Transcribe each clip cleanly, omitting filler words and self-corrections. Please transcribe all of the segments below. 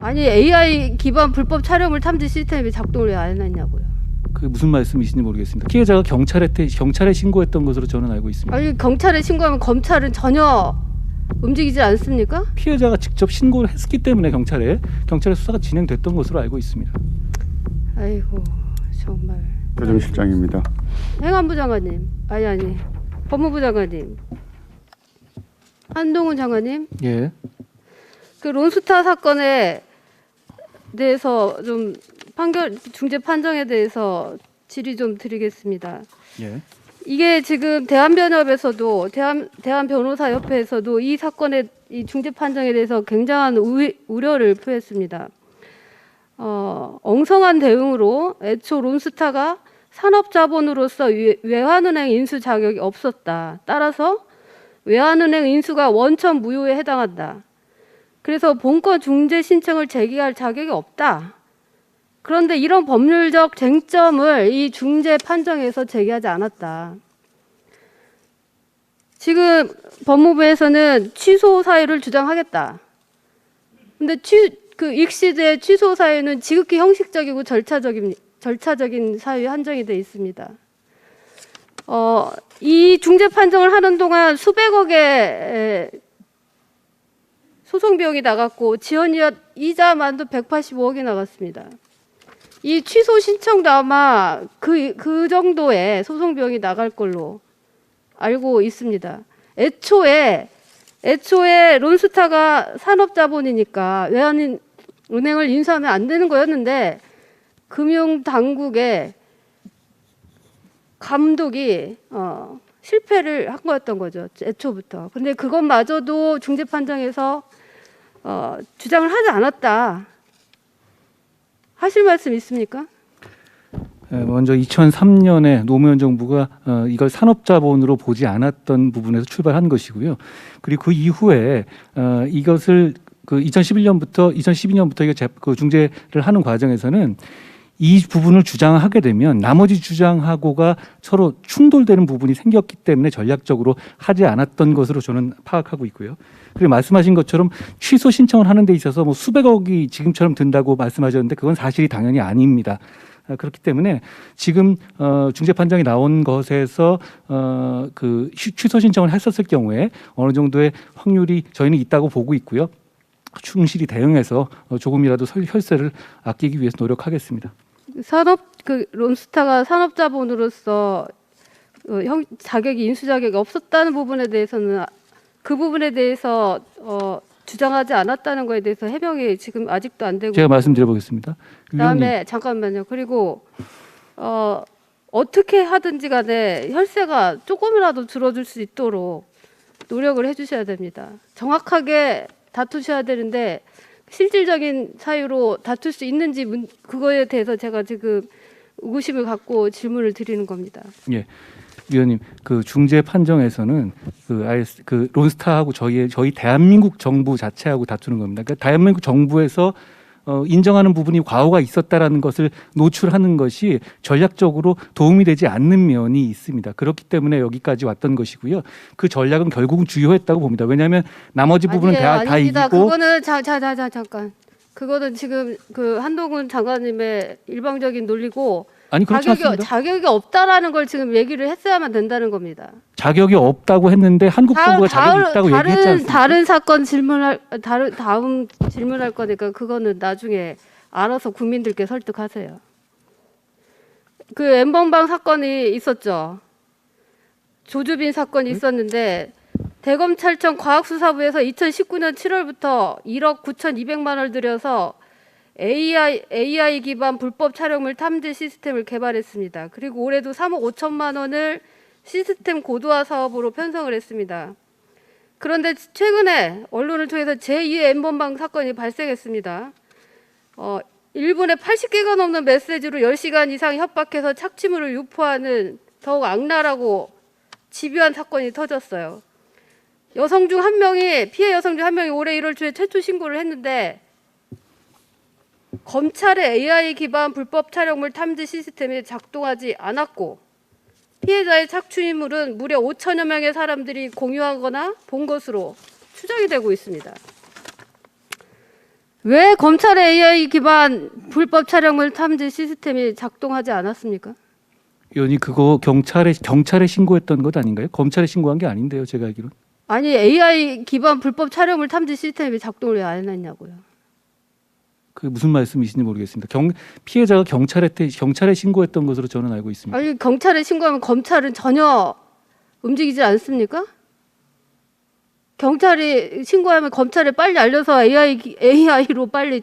아니 AI 기반 불법 촬영물 탐지 시스템이 작동을 왜 안 했냐고요. 그 무슨 말씀이신지 모르겠습니다. 피해자가 경찰에 신고했던 것으로 저는 알고 있습니다. 아니 경찰에 신고하면 검찰은 전혀 움직이지 않습니까? 피해자가 직접 신고를 했기 때문에 경찰의 수사가 진행됐던 것으로 알고 있습니다. 아이고 정말. 교정실장입니다. 행안부 장관님, 아니 법무부 장관님, 한동훈 장관님, 예. 그 론스타 사건에 대해서 좀 중재 판정에 대해서 질의 좀 드리겠습니다. 예. 이게 지금 대한변협에서도 대한변호사협회에서도 이 사건의 이 중재 판정에 대해서 굉장한 우려를 표했습니다. 엉성한 대응으로 애초 론스타가 산업자본으로서 외환은행 인수 자격이 없었다. 따라서 외환은행 인수가 원천 무효에 해당한다. 그래서 본건 중재 신청을 제기할 자격이 없다. 그런데 이런 법률적 쟁점을 이 중재 판정에서 제기하지 않았다. 지금 법무부에서는 취소 사유를 주장하겠다. 근데 그 익시드의 취소 사유는 지극히 형식적이고 절차적인 사유에 한정이 되어 있습니다. 이 중재 판정을 하는 동안 수백억의 소송 비용이 나갔고 지연 이자만도 185억이 나갔습니다. 이 취소 신청도 아마 그 정도의 소송 비용이 나갈 걸로 알고 있습니다. 애초에 론스타가 산업자본이니까 외환은행을 인수하면 안 되는 거였는데 금융당국의 감독이 실패를 한 거였던 거죠. 애초부터. 근데 그것마저도 중재 판정에서 주장을 하지 않았다. 하실 말씀 있습니까? 먼저 2003년에 노무현 정부가 이걸 산업자본으로 보지 않았던 부분에서 출발한 것이고요. 그리고 그 이후에 이것을 그 2012년부터 이거 그 중재를 하는 과정에서는 이 부분을 주장하게 되면 나머지 주장하고가 서로 충돌되는 부분이 생겼기 때문에 전략적으로 하지 않았던 것으로 저는 파악하고 있고요. 그리고 말씀하신 것처럼 취소 신청을 하는 데 있어서 뭐 수백억이 지금처럼 든다고 말씀하셨는데 그건 사실이 당연히 아닙니다. 그렇기 때문에 지금 중재 판정이 나온 것에서 그 취소 신청을 했었을 경우에 어느 정도의 확률이 저희는 있다고 보고 있고요. 충실히 대응해서 조금이라도 혈세를 아끼기 위해서 노력하겠습니다. 론스타가 산업자본으로서 자격이 인수 자격이 없었다는 부분에 대해서는 그 부분에 대해서 주장하지 않았다는 거에 대해서 해명이 지금 아직도 안 되고. 제가 말씀드려보겠습니다. 그다음에 잠깐만요. 그리고 어떻게 하든지 간에 혈세가 조금이라도 줄어들 수 있도록 노력을 해주셔야 됩니다. 정확하게 다투셔야 되는데 실질적인 사유로 다툴 수 있는지 그거에 대해서 제가 지금 의구심을 갖고 질문을 드리는 겁니다. 예, 위원님, 그 중재 판정에서는 그 론스타하고 저희 대한민국 정부 자체하고 다투는 겁니다. 그러니까 대한민국 정부에서 인정하는 부분이 과오가 있었다라는 것을 노출하는 것이 전략적으로 도움이 되지 않는 면이 있습니다. 그렇기 때문에 여기까지 왔던 것이고요. 그 전략은 결국은 주요했다고 봅니다. 왜냐하면 나머지 부분은 다 아닙니다. 이기고. 그거는 잠깐. 그거는 지금 그 한동훈 장관님의 일방적인 논리고 아니 그렇지 않습니다. 자격이 없다라는 걸 지금 얘기를 했어야만 된다는 겁니다. 자격이 없다고 했는데 한국 정부가 자격이 있다고 얘기했지 않습니까? 다른 사건 다음 질문할 거니까 그거는 나중에 알아서 국민들께 설득하세요. 그 N번방 사건이 있었죠. 조주빈 사건이 있었는데 대검찰청 과학수사부에서 2019년 7월부터 1억 9,200만 원을 들여서 AI 기반 불법 촬영물 탐지 시스템을 개발했습니다. 그리고 올해도 3억 5천만 원을 시스템 고도화 사업으로 편성을 했습니다. 그런데 최근에 언론을 통해서 제2의 N번방 사건이 발생했습니다. 1분에 80개가 넘는 메시지로 10시간 이상 협박해서 착취물을 유포하는 더욱 악랄하고 집요한 사건이 터졌어요. 피해 여성 중 한 명이 올해 1월 초에 최초 신고를 했는데 검찰의 AI 기반 불법 촬영물 탐지 시스템이 작동하지 않았고 피해자의 착취물은 무려 5천여 명의 사람들이 공유하거나 본 것으로 추정이 되고 있습니다. 왜 검찰의 AI 기반 불법 촬영물 탐지 시스템이 작동하지 않았습니까? 의원님 그거 경찰에 신고했던 것 아닌가요? 검찰에 신고한 게 아닌데요, 제가 알기로. 아니 AI 기반 불법 촬영물 탐지 시스템이 작동을 왜 안 했냐고요. 그 무슨 말씀이신지 모르겠습니다. 피해자가 경찰에 신고했던 것으로 저는 알고 있습니다. 아니 경찰에 신고하면 검찰은 전혀 움직이지 않습니까? 경찰이 신고하면 검찰에 빨리 알려서 AI로 빨리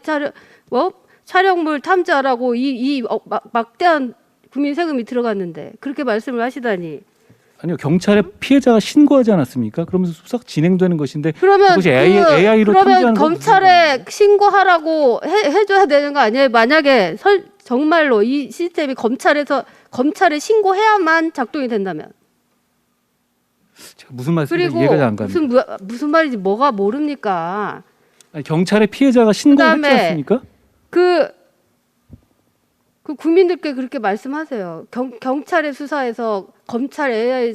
촬영물 탐지하라고 막대한 국민 세금이 들어갔는데 그렇게 말씀을 하시다니. 아니요, 경찰에 피해자가 신고하지 않았습니까? 그러면서 수사가 진행되는 것인데 그러면 그것이 AI로 그러면 탐지하는 건 검찰에 신고하라고 해줘야 되는 거 아니에요? 만약에 정말로 이 시스템이 검찰에 신고해야만 작동이 된다면. 제가 무슨 말씀인지 그리고 이해가 잘 안 갑니다. 무슨 말인지 뭐가 모릅니까? 아니, 경찰에 피해자가 신고했지 그다음에 않습니까? 그 국민들께 그렇게 말씀하세요. 경찰의 수사에서 검찰 AI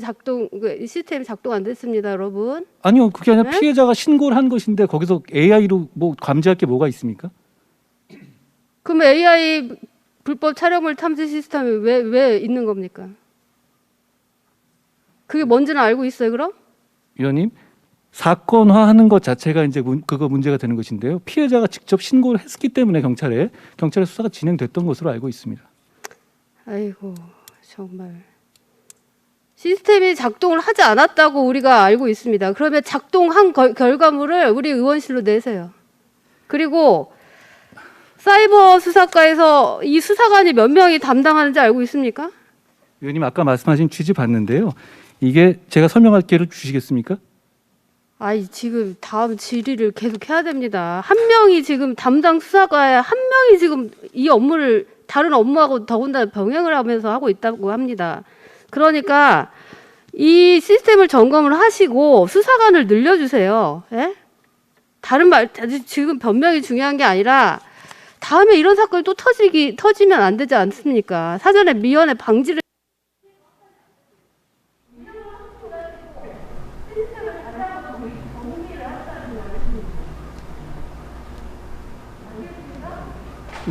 시스템이 작동 안 됐습니다, 여러분. 아니요, 그게 아니라 네? 피해자가 신고를 한 것인데 거기서 AI로 뭐 감지할 게 뭐가 있습니까? 그럼 AI 불법 촬영물 탐지 시스템이 왜 있는 겁니까? 그게 뭔지는 알고 있어요, 그럼? 위원님, 사건화하는 것 자체가 이제 그거 문제가 되는 것인데요. 피해자가 직접 신고를 했기 때문에 경찰의 수사가 진행됐던 것으로 알고 있습니다. 아이고 정말 시스템이 작동을 하지 않았다고 우리가 알고 있습니다. 그러면 작동한 결과물을 우리 의원실로 내세요. 그리고 사이버 수사과에서 이 수사관이 몇 명이 담당하는지 알고 있습니까? 위원님 아까 말씀하신 취지 봤는데요. 이게 제가 설명할 기회를 주시겠습니까? 아이 지금 다음 질의를 계속 해야 됩니다. 한 명이 지금 담당 수사과에 한 명이 지금 이 업무를 다른 업무하고 더군다나 병행을 하면서 하고 있다고 합니다. 그러니까 이 시스템을 점검을 하시고 수사관을 늘려주세요. 예? 지금 변명이 중요한 게 아니라 다음에 이런 사건이 또 터지면 안 되지 않습니까? 사전에 미연에 방지를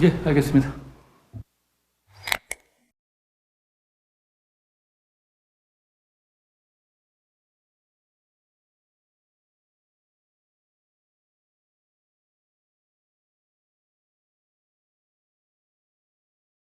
예, 알겠습니다.